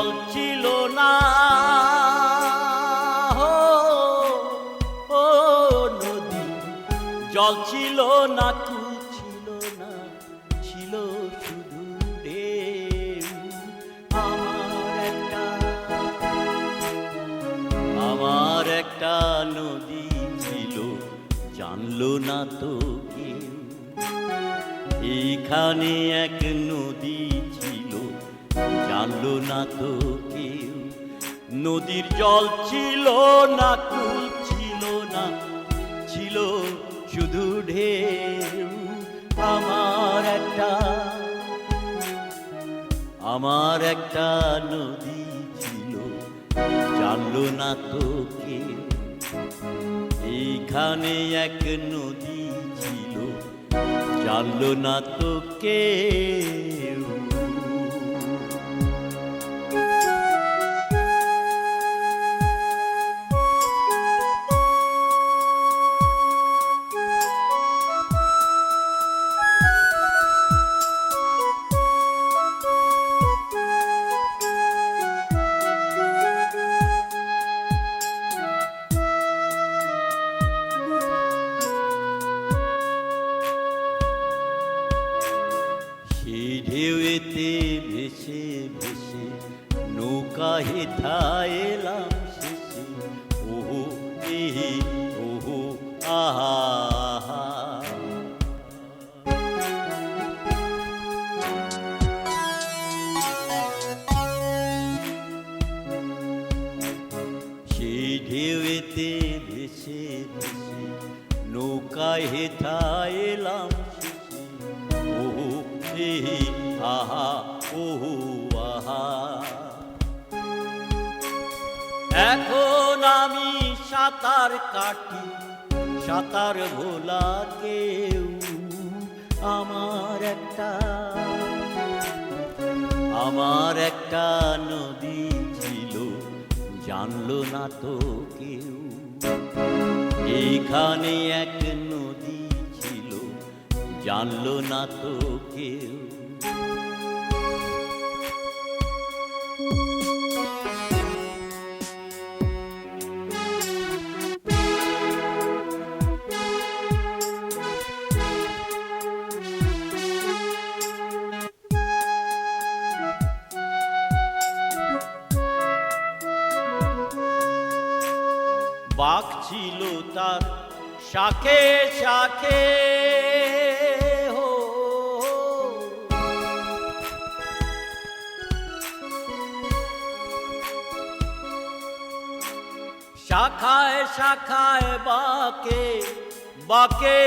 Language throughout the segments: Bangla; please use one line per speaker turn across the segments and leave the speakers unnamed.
জল ছিল না, ও নদী জল ছিল না, কুল ছিল না, ছিল শুধু ঢেউ। আমার একটা নদী ছিল, জানলো না তো কেউ। এখানে এক নদী ছিল, জানলো না তো কেউ। নদীর জল ছিল না, কুল ছিল না, ছিল শুধু ঢেউ। আমার একটা নদী ছিল, জানলো না তো কেউ। এইখানে এক নদী ছিল, জানলো না তো কেউ। সেই ঢেউতে ভেসে ভেসে নৌকা হেথায় এলাম শেষে। ওহো এ ওহো আহা, সেই ঢেউতে ভেসে ভেসে নৌকা হেথায় এলাম শেষে। ওহো আহা, ওহো আহা। এখন আমি সাঁতার কাটি, সাঁতার ভোলা কেউ। আমার একটা নদী ছিল, জানলো না তো কেউ। এইখানে এক নদী ছিল, জানলো না তো কেউ। বাঘ ছিল তার শাখে শাখে, হো শাখায় শাখায় বাঁকে বাঁকে।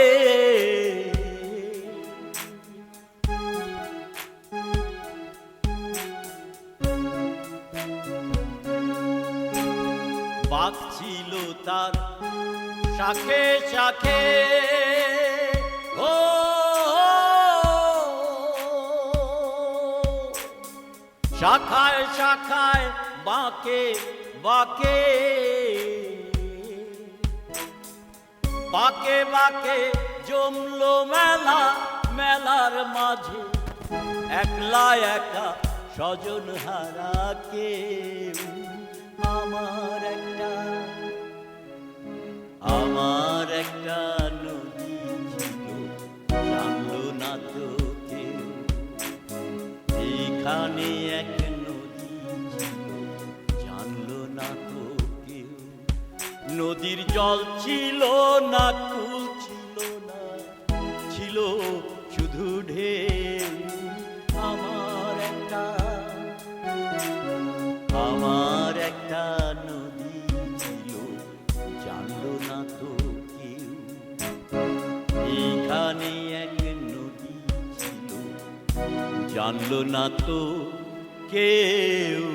বাঘ ছিল তার শাখে শাখে, ও শাখায় শাখায় বাঁকে বাঁকে। বাঁকে বাঁকে জমলো মেলা, মেলার মাঝে একলা একা স্বজন হারা কেউ। আমার একটা নদী ছিল, জানলো না তো কেউ। এইখানে এক নদী ছিল, জানলো না তো কেউ। নদীর জল ছিল না, কুল ছিল না, ছিল শুধু ঢেউ। আমার একটা নদী ছিল, জানলো না তো কেউ। এইখানে এক নদী ছিল, জানলো না তো কেউ।